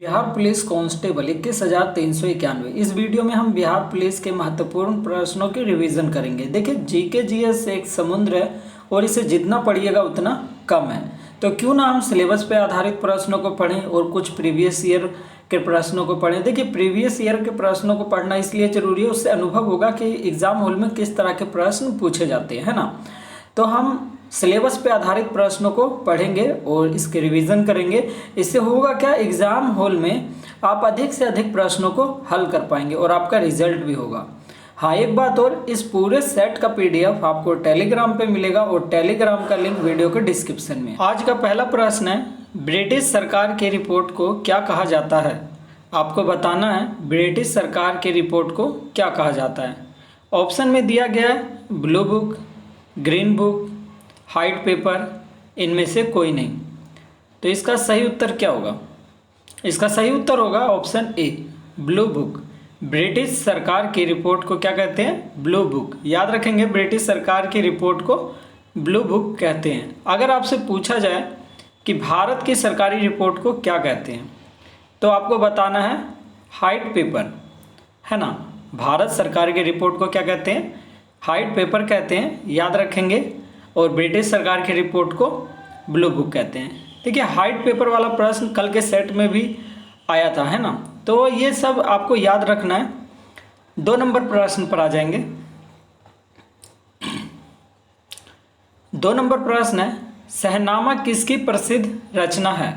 Bihar police constable 21,391। इस video में हम बिहार पुलिस के महत्वपूर्ण प्रश्नों की रिवीजन करेंगे। देखिए, जीके जीएस एक समुद्र है और इसे जितना पढ़िएगा उतना कम है, तो क्यों ना हम सिलेबस पे आधारित प्रश्नों को पढ़ें और कुछ प्रीवियस ईयर के प्रश्नों को पढ़ें। देखिए, प्रीवियस ईयर के प्रश्नों को पढ़ना इसलिए जरूरी है, उससे अनुभव होगा कि एग्जाम हॉल में किस तरह के प्रश्न पूछे जाते हैं, है ना। तो हम सिलेबस पे आधारित प्रश्नों को पढ़ेंगे और इसके रिवीजन करेंगे। इससे होगा क्या, एग्जाम हॉल में आप अधिक से अधिक प्रश्नों को हल कर पाएंगे और आपका रिजल्ट भी होगा। हाँ, एक बात और, इस पूरे सेट का पीडीएफ आपको टेलीग्राम पे मिलेगा और टेलीग्राम का लिंक वीडियो के डिस्क्रिप्शन में। आज का पहला प्रश्न है, ब्रिटिश सरकार की रिपोर्ट को क्या कहा जाता है। आपको बताना है ब्रिटिश सरकार की रिपोर्ट को क्या कहा जाता है। ऑप्शन में दिया गया है blue book, green book, white paper, इनमें से कोई नहीं। तो इसका सही उत्तर क्या होगा? इसका सही उत्तर होगा option A, blue book. British सरकार की रिपोर्ट को क्या कहते हैं? Blue book. याद रखेंगे, ब्रिटिश सरकार की रिपोर्ट को ब्लू बुक कहते हैं। अगर आपसे पूछा जाए कि भारत की सरकारी रिपोर्ट को क्या कहते हैं, तो आपको बताना है व्हाइट पेपर, है ना। भारत सरकार की रिपोर्ट को क्या कहते हैं? व्हाइट पेपर कहते हैं, याद रखेंगे। और ब्रिटिश सरकार की रिपोर्ट को ब्लू बुक कहते हैं। देखिए, व्हाइट पेपर वाला प्रश्न कल के सेट में भी आया था, है ना। तो ये सब आपको याद रखना है। 2 नंबर प्रश्न पर आ जाएंगे। 2 नंबर प्रश्न है, शहनामा किसकी प्रसिद्ध रचना है।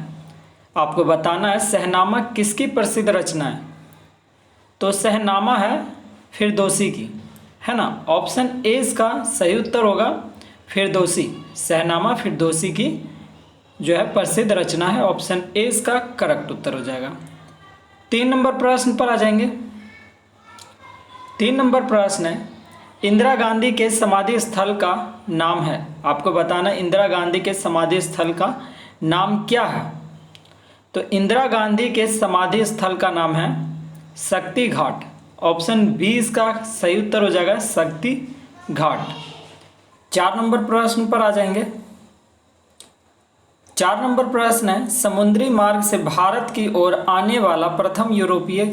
आपको बताना है शहनामा किसकी प्रसिद्ध रचना है। तो शहनामा है फिरदौसी की, है ना। ऑप्शन ए इसका सही उत्तर होगा, फिरदौसी। शहनामा फिरदौसी की जो है प्रसिद्ध रचना है। ऑप्शन ए इसका करेक्ट उत्तर हो जाएगा। 3 नंबर प्रश्न पर आ जाएंगे। 3 नंबर प्रश्न है, इंदिरा गांधी के समाधि स्थल का नाम है। आपको बताना इंदिरा गांधी के समाधि स्थल का नाम क्या है। तो इंदिरा गांधी के समाधि स्थल का नाम है शक्ति घाट। ऑप्शन बी इसका सही उत्तर हो जाएगा, शक्ति घाट। 4 नंबर प्रश्न पर आ जाएंगे। 4 नंबर प्रश्न है, समुद्री मार्ग से भारत की ओर आने वाला प्रथम यूरोपीय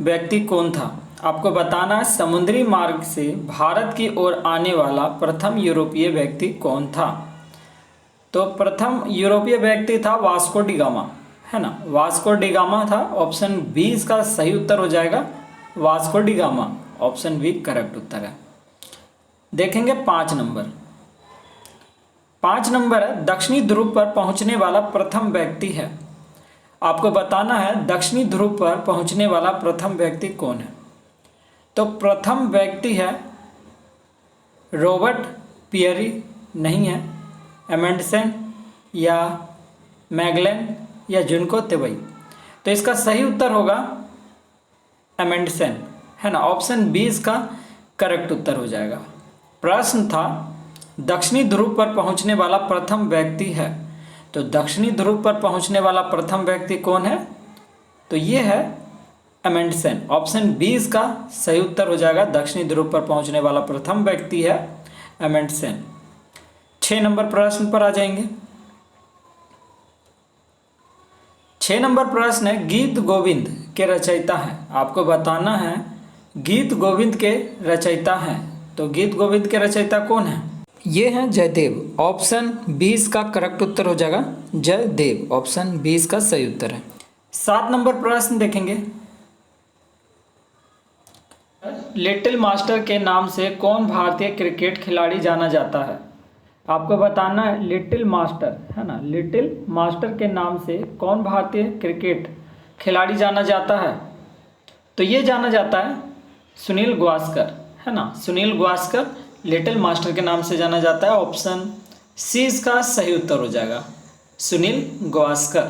व्यक्ति कौन था। आपको बताना है समुद्री मार्ग से भारत की ओर आने वाला प्रथम यूरोपीय व्यक्ति कौन था। तो प्रथम यूरोपीय व्यक्ति था वास्को डी गामा, है ना। वास्को डी गामा था। ऑप्शन बी इसका सही उत्तर हो जाएगा, Vasco da Gama. Option B correct उत्तर है। देखेंगे 5 नंबर। 5 नंबर है, दक्षिणी ध्रुव पर पहुंचने वाला प्रथम व्यक्ति है। आपको बताना है दक्षिणी ध्रुव पर पहुंचने वाला प्रथम व्यक्ति कौन है। तो प्रथम व्यक्ति है रॉबर्ट पियरी, नहीं है, एमंडसन या मैगलेन या जुनको तेवई। तो इसका सही उत्तर होगा एमंडसन, है ना। ऑप्शन बी इसका करेक्ट उत्तर हो जाएगा। प्रश्न था दक्षिणी ध्रुव पर पहुंचने वाला प्रथम व्यक्ति है। तो दक्षिणी ध्रुव पर पहुंचने वाला प्रथम व्यक्ति कौन है? तो ये है एमंडसन। ऑप्शन बी इसका सही उत्तर हो जाएगा, दक्षिणी ध्रुव पर पहुंचने वाला प्रथम व्यक्ति है एमंडसन। 6 नंबर प्रश्न पर आ जाएंगे। 6 नंबर प्रश्न है, गीत गोविंद के रचयिता है। आपको बताना है गीत गोविंद के रचयिता हैं। तो गीत गोविंद के रचयिता कौन है? ये हैं जयदेव। ऑप्शन बी इसका करेक्ट उत्तर हो जाएगा, जयदेव। ऑप्शन बी इसका सही उत्तर है। 7 नंबर प्रश्न देखेंगे। लिटिल मास्टर के नाम से कौन भारतीय क्रिकेट खिलाड़ी जाना जाता है। आपको बताना है लिटिल मास्टर, है ना। लिटिल मास्टर के नाम से कौन भारतीय क्रिकेट खिलाड़ी जाना जाता है। तो ये जाना जाता है सुनील गावस्कर, है ना। सुनील गावस्कर लिटिल मास्टर के नाम से जाना जाता है। ऑप्शन सी इसका सही उत्तर हो जाएगा, सुनील गावस्कर।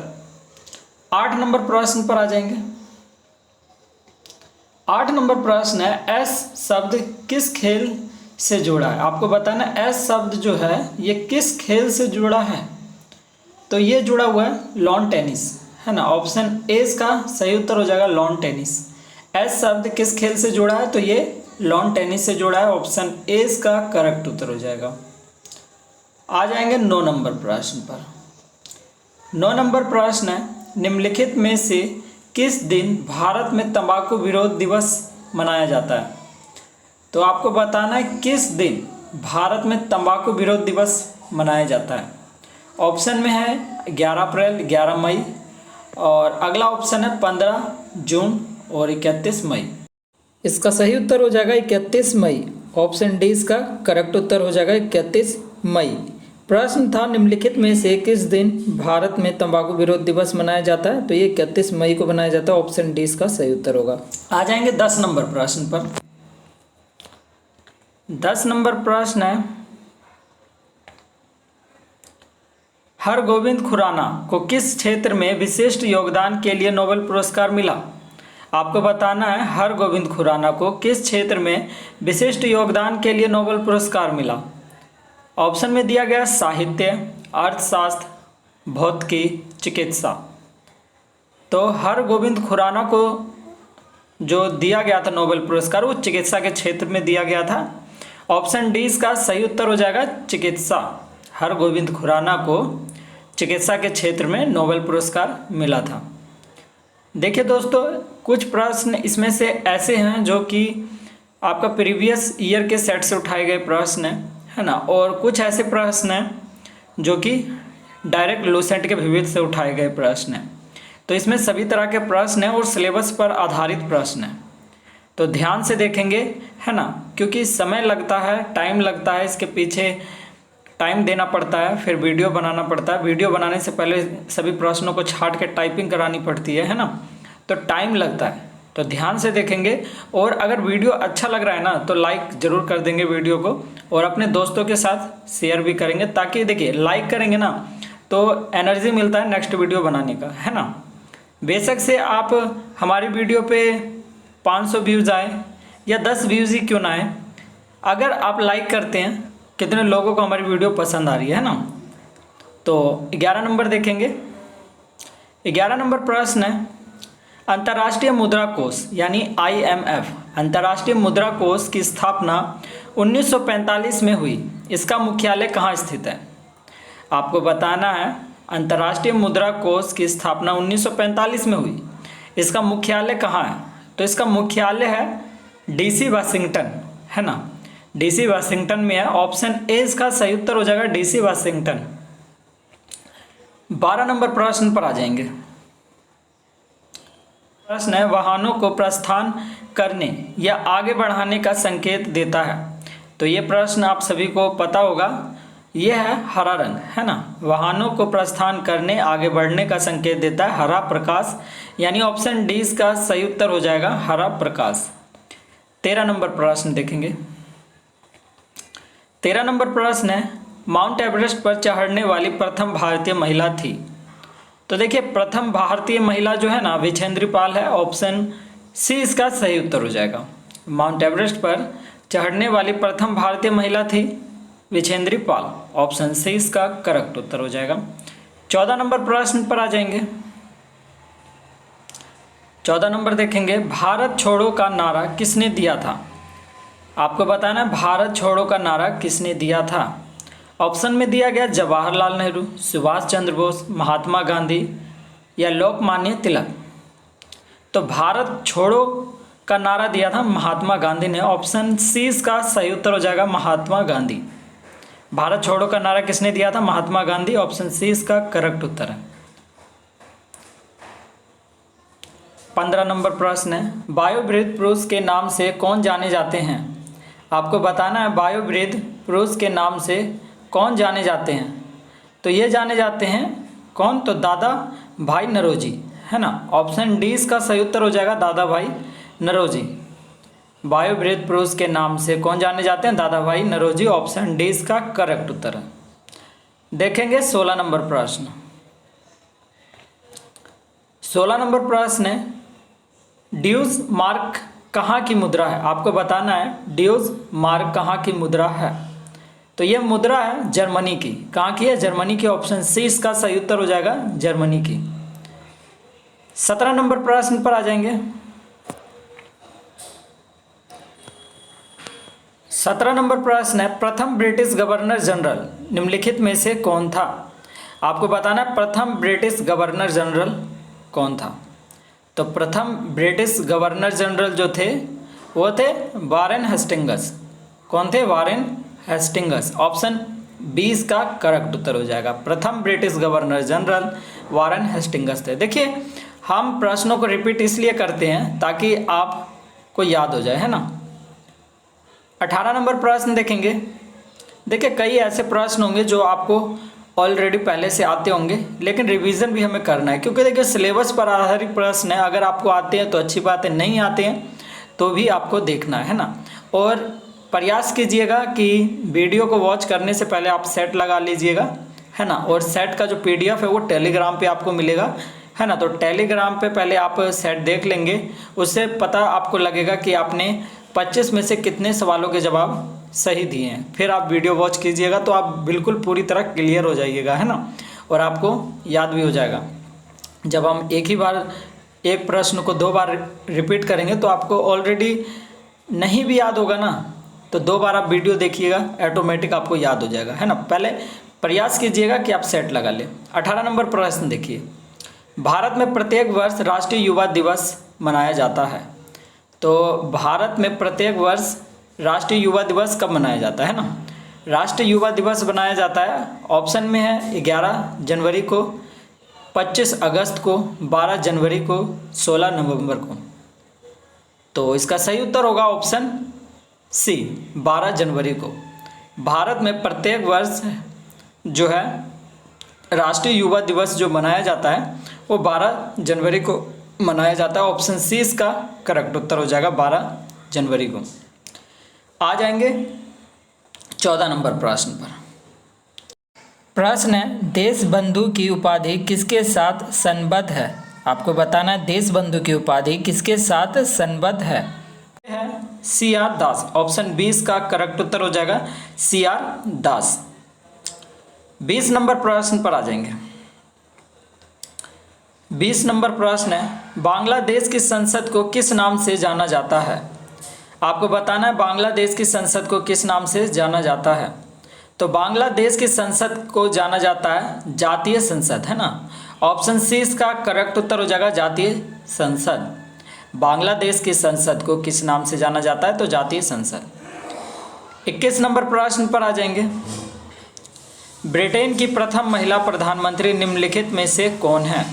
8 नंबर प्रश्न पर आ जाएंगे। 8 नंबर प्रश्न है, एस शब्द किस खेल से जुड़ा है। आपको बताना एस शब्द जो है ये किस खेल से जुड़ा है। तो ये जुड़ा हुआ है लॉन टेनिस, है ना। ऑप्शन ए इसका सही उत्तर हो जाएगा, लॉन टेनिस। एस शब्द किस खेल से जुड़ा है, तो ये लॉन टेनिस से जुड़ा है। ऑप्शन ए इसका करेक्ट उत्तर हो जाएगा। आ जाएंगे 9 नंबर प्रश्न पर। 9 नंबर प्रश्न है, निम्नलिखित में से किस दिन भारत में तंबाकू विरोध दिवस मनाया जाता है? तो आपको बताना है किस दिन भारत में तंबाकू विरोध दिवस मनाया जाता है। ऑप्शन में है 11 अप्रैल, 11 मई, और अगला ऑप्शन है 15 जून और 31 मई। इसका सही उत्तर हो जाएगा 31 मई। ऑप्शन डी इसका करेक्ट उत्तर हो जाएगा 31 मई। प्रश्न था निम्नलिखित में से किस दिन भारत में तंबाकू विरोध दिवस मनाया जाता है? तो ये 31 मई को मनाया जाता है। ऑप्शन डी इसका सही उत्तर होगा। आ जाएंगे 10 नंबर प्रश्न पर। 10 नंबर प्रश्न है, हरगोविंद खुराना को किस क्षेत्र में विशिष्ट योगदान के लिए नोबेल पुरस्कार मिला? आपको बताना है हरगोविंद खुराना को किस क्षेत्र में विशिष्ट योगदान के लिए नोबेल पुरस्कार मिला। ऑप्शन में दिया गया साहित्य, अर्थशास्त्र, भौतिकी, चिकित्सा। तो हरगोविंद खुराना को जो दिया गया था नोबेल पुरस्कार वो चिकित्सा के क्षेत्र में दिया गया था। ऑप्शन डी इसका सही उत्तर हो जाएगा चिकित्सा। हरगोविंद खुराना को चिकित्सा के क्षेत्र में नोबेल पुरस्कार मिला था। देखिए दोस्तों, कुछ प्रश्न इसमें से ऐसे हैं जो कि आपका प्रीवियस ईयर के सेट से उठाए गए प्रश्न है ना, और कुछ ऐसे प्रश्न हैं जो कि डायरेक्ट लूसेंट के विविध से उठाए गए प्रश्न हैं। तो इसमें सभी तरह के प्रश्न हैं और सिलेबस पर आधारित प्रश्न हैं। तो ध्यान से देखेंगे, है ना, क्योंकि समय लगता है, टाइम लगता है, इसके पीछे टाइम देना पड़ता है, फिर वीडियो बनाना पड़ता है। वीडियो बनाने से पहले सभी प्रश्नों को छांट के टाइपिंग करानी पड़ती है ना, तो टाइम लगता है। तो ध्यान से देखेंगे, और अगर वीडियो अच्छा लग रहा है ना तो लाइक ज़रूर कर देंगे वीडियो को, और अपने दोस्तों के साथ शेयर भी करेंगे, ताकि देखिए लाइक करेंगे ना तो एनर्जी मिलता है नेक्स्ट वीडियो बनाने का, है ना। बेशक से आप हमारी वीडियो पे 500 व्यूज़ आए या 10 व्यूज़ ही क्यों ना आए, अगर आप लाइक करते हैं, कितने लोगों को हमारी वीडियो पसंद आ रही है ना। तो 11 नंबर देखेंगे। 11 नंबर प्रश्न है, अंतर्राष्ट्रीय मुद्रा कोष यानी IMF, अंतर्राष्ट्रीय मुद्रा कोष की स्थापना 1945 में हुई। इसका मुख्यालय कहाँ स्थित है? आपको बताना है अंतर्राष्ट्रीय मुद्रा कोष की स्थापना 1945 में हुई। इसका मुख्यालय कहाँ है? तो इसका मुख्यालय है DC वाशिंगटन, है ना। DC वाशिंगटन में है। ऑप्शन ए इसका सही उत्तर हो जाएगा DC वाशिंगटन। 12 नंबर प्रश्न पर आ जाएंगे। प्रश्न है, वाहनों को प्रस्थान करने या आगे बढ़ाने का संकेत देता है। तो ये प्रश्न आप सभी को पता होगा, यह है हरा रंग, है ना। वाहनों को प्रस्थान करने, आगे बढ़ने का संकेत देता है हरा प्रकाश, यानी ऑप्शन डी इसका सही उत्तर हो जाएगा हरा प्रकाश। 13 नंबर प्रश्न देखेंगे। 13 नंबर प्रश्न है, माउंट एवरेस्ट पर चढ़ने वाली प्रथम भारतीय महिला थी। तो देखिए प्रथम भारतीय महिला जो है ना विछेंद्री पाल है। ऑप्शन सी इसका सही उत्तर हो जाएगा। माउंट एवरेस्ट पर चढ़ने वाली प्रथम भारतीय महिला थी विछेंद्री पाल। ऑप्शन सी इसका करेक्ट उत्तर हो जाएगा। 14 नंबर प्रश्न पर आ जाएंगे। 14 नंबर देखेंगे, भारत छोड़ो का नारा किसने दिया था? आपको बताना है भारत छोड़ो का नारा किसने दिया था। ऑप्शन में दिया गया जवाहरलाल नेहरू, सुभाष चंद्र बोस, महात्मा गांधी या लोकमान्य तिलक। तो भारत छोड़ो का नारा दिया था महात्मा गांधी ने। ऑप्शन सी इसका सही उत्तर हो जाएगा महात्मा गांधी। भारत छोड़ो का नारा किसने दिया था? महात्मा गांधी। ऑप्शन सी इसका करेक्ट उत्तर है। 15 नंबर प्रश्न है, वायुवृद्ध पुरुष के नाम से कौन जाने जाते हैं? आपको बताना है वायुवृद्ध पुरुष के नाम से कौन जाने जाते हैं। तो ये जाने जाते हैं कौन? तो दादा भाई नौरोजी, है ना। ऑप्शन डी इसका सही उत्तर हो जाएगा दादा भाई नौरोजी। वायुवृद्ध पुरुष के नाम से कौन जाने जाते हैं? दादा भाई नौरोजी। ऑप्शन डी इसका करेक्ट उत्तर है। देखेंगे 16 नंबर प्रश्न। 16 नंबर प्रश्न है, ड्यूज मार्क कहाँ की मुद्रा है? आपको बताना है ड्यूज मार्क कहाँ की मुद्रा है। तो यह मुद्रा है जर्मनी की। कहाँ की है? जर्मनी की। ऑप्शन सी इसका सही उत्तर हो जाएगा जर्मनी की। 17 नंबर प्रश्न पर आ जाएंगे। 17 नंबर प्रश्न है, प्रथम ब्रिटिश गवर्नर जनरल निम्नलिखित में से कौन था? आपको बताना है प्रथम ब्रिटिश गवर्नर जनरल कौन था। तो प्रथम ब्रिटिश गवर्नर जनरल जो थे वो थे वारेन हेस्टिंग्स। कौन थे? Warren Hastings. ऑप्शन 20 का करेक्ट उत्तर हो जाएगा। प्रथम British governor general Warren Hastings थे। देखिए हम प्रश्नों को रिपीट इसलिए करते हैं ताकि आपको याद हो जाए, है ना। 18 नंबर प्रश्न देखेंगे। देखिए कई ऐसे प्रश्न होंगे जो आपको ऑलरेडी पहले से आते होंगे, लेकिन रिवीजन भी हमें करना है, क्योंकि देखिए सिलेबस पर आधारित प्रश्न है। अगर आपको आते हैं तो अच्छी बात है, नहीं आते हैं तो भी आपको देखना है ना। और प्रयास कीजिएगा कि वीडियो को वॉच करने से पहले आप सेट लगा लीजिएगा, है ना। और सेट का जो PDF है वो टेलीग्राम पे आपको मिलेगा, है ना। तो टेलीग्राम पे पहले आप सेट देख लेंगे, उससे पता आपको लगेगा कि आपने 25 में से कितने सवालों के जवाब सही दिए हैं। फिर आप वीडियो वॉच कीजिएगा तो आप बिल्कुल पूरी तरह क्लियर हो जाइएगा, है ना। और आपको याद भी हो जाएगा। जब हम एक ही बार एक प्रश्न को 2 बार रिपीट करेंगे तो आपको ऑलरेडी नहीं भी याद होगा ना, तो 2 बार आप वीडियो देखिएगा, ऑटोमेटिक आपको याद हो जाएगा, है ना। पहले प्रयास कीजिएगा कि आप सेट लगा लें। 18 नंबर प्रश्न देखिए। भारत में प्रत्येक वर्ष राष्ट्रीय युवा दिवस मनाया जाता है। तो भारत में प्रत्येक वर्ष राष्ट्रीय युवा दिवस कब मनाया जाता है ना। राष्ट्रीय युवा दिवस मनाया जाता है, ऑप्शन में है 11 जनवरी को, 25 अगस्त को, 12 जनवरी को, 16 नवंबर को। तो इसका सही उत्तर होगा ऑप्शन सी, 12 जनवरी को। भारत में प्रत्येक वर्ष जो है राष्ट्रीय युवा दिवस जो मनाया जाता है वो 12 जनवरी को मनाया जाता है। ऑप्शन सी इसका करेक्ट उत्तर हो जाएगा, 12 जनवरी को। आ जाएंगे 14 नंबर प्रश्न पर। प्रश्न है, देश बंधु की उपाधि किसके साथ संबद्ध है? आपको बताना है देश बंधु की उपाधि किसके साथ संबद्ध है। CR दास। ऑप्शन 20 का करेक्ट उत्तर हो जाएगा, CR दास। 20 नंबर प्रश्न पर आ जाएंगे। 20 नंबर प्रश्न है, बांग्लादेश की संसद को किस नाम से जाना जाता है? आपको बताना है बांग्लादेश की संसद को किस नाम से जाना जाता है। तो बांग्लादेश की संसद को जाना जाता है जातीय संसद, है ना। ऑप्शन सी इसका करेक्ट उत्तर हो जाएगा, जातीय संसद। बांग्लादेश की संसद को किस नाम से जाना जाता है? तो जातीय संसद। 21 नंबर प्रश्न पर आ जाएंगे। ब्रिटेन की प्रथम महिला प्रधानमंत्री निम्नलिखित में से कौन है?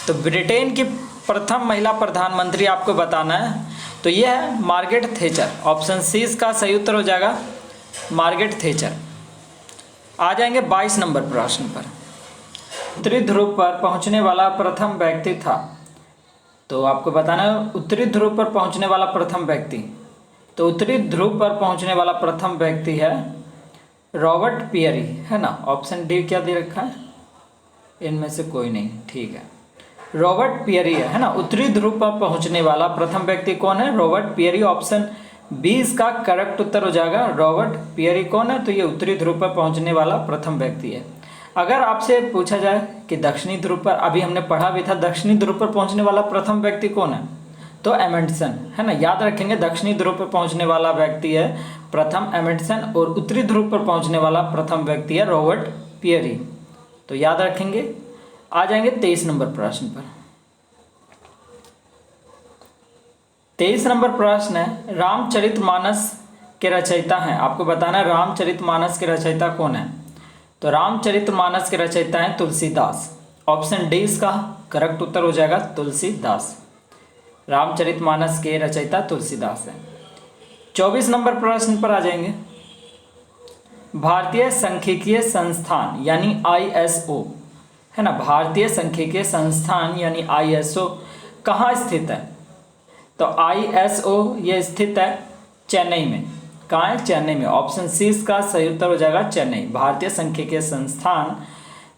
तो ब्रिटेन की प्रथम महिला प्रधानमंत्री आपको बताना है, तो यह है मार्गरेट थैचर। ऑप्शन सी इसका सही उत्तर हो जाएगा, मार्गरेट थैचर। आ जाएंगे 22 नंबर प्रश्न पर। उत्तरी ध्रुव पर पहुंचने वाला प्रथम व्यक्ति था। तो आपको बताना है उत्तरी ध्रुव पर पहुंचने वाला प्रथम व्यक्ति। तो उत्तरी ध्रुव पर पहुंचने वाला प्रथम व्यक्ति है रॉबर्ट पियरी, है ना। ऑप्शन डी क्या दे रखा है? इनमें से कोई नहीं, ठीक है, रॉबर्ट पियरी है ना। उत्तरी ध्रुव पर पहुंचने वाला प्रथम व्यक्ति कौन है? Robert Peary. ऑप्शन 20 का करेक्ट उत्तर हो जाएगा, रॉबर्ट पियरी कौन है? तो ये उत्तरी ध्रुव पर पहुंचने वाला प्रथम व्यक्ति है। अगर आपसे पूछा जाए कि दक्षिणी ध्रुव पर, अभी हमने पढ़ा भी था दक्षिणी ध्रुव पर पहुंचने वाला प्रथम व्यक्ति कौन है, तो एमंडसन, है ना। याद रखेंगे दक्षिणी ध्रुव पर पहुंचने वाला व्यक्ति है प्रथम एमंडसन, और उत्तरी ध्रुव पर पहुंचने वाला प्रथम व्यक्ति है रॉबर्ट पियरी। तो याद रखेंगे। आ जाएंगे 23 नंबर प्रश्न पर। 23 नंबर प्रश्न है, रामचरितमानस के रचयिता हैं। आपको बताना है रामचरितमानस के रचयिता कौन है? तो रामचरितमानस के रचयिता हैं तुलसीदास। ऑप्शन डी इसका करेक्ट उत्तर हो जाएगा, तुलसीदास। रामचरितमानस के रचयिता तुलसीदास हैं। 24 नंबर प्रश्न पर आ जाएंगे। भारतीय सांख्यिकीय संस्थान यानी ISO, है ना। भारतीय सांख्यिकीय संस्थान यानी ISO कहाँ स्थित है? तो ISO ये स्थित है चेन्नई में। कहाँ है? चेन्नई में। ऑप्शन सी इसका सही उत्तर हो जाएगा, चेन्नई। भारतीय सांख्यिकीय संस्थान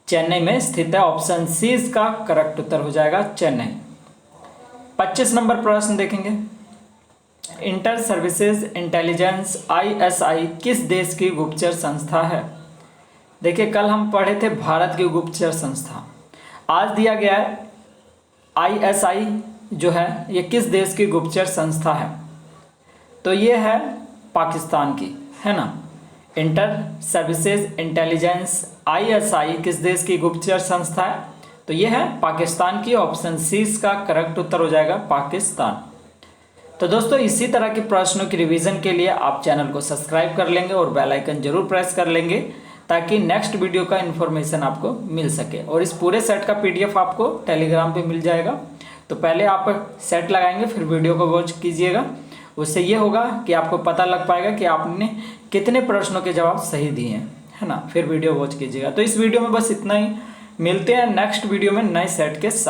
चेन्नई में स्थित है। ऑप्शन सी इसका करेक्ट उत्तर हो जाएगा, चेन्नई। 25 नंबर प्रश्न देखेंगे। इंटर सर्विसेज इंटेलिजेंस ISI किस देश की गुप्तचर संस्था है? देखिए कल हम पढ़े थे भारत की गुप्तचर संस्था, आज दिया गया है ISI जो है ये किस देश की गुप्तचर संस्था है? तो ये है पाकिस्तान की, है ना। इंटर सर्विसेज इंटेलिजेंस ISI किस देश की गुप्तचर संस्था है? तो तो ये है पाकिस्तान की, ऑप्शन सी इसका करेक्ट उत्तर हो जाएगा, पाकिस्तान। तो दोस्तों इसी तरह के प्रश्नों की रिवीजन के लिए आप चैनल को सब्सक्राइब कर लेंगे और बेल आइकन जरूर प्रेस कर लेंगे ताकि नेक्स्ट वीडियो का इन्फॉर्मेशन आपको मिल सके। और इस पूरे सेट का पीडीएफ आपको टेलीग्राम पे मिल जाएगा। तो पहले आप सेट लगाएंगे, फिर वीडियो को वॉच कीजिएगा। उससे ये होगा कि आपको पता लग पाएगा कि आपने कितने प्रश्नों के जवाब सही दिए हैं, है ना। फिर वीडियो वॉच कीजिएगा। तो इस वीडियो में बस इतना ही, मिलते हैं नेक्स्ट वीडियो में नए सेट के साथ।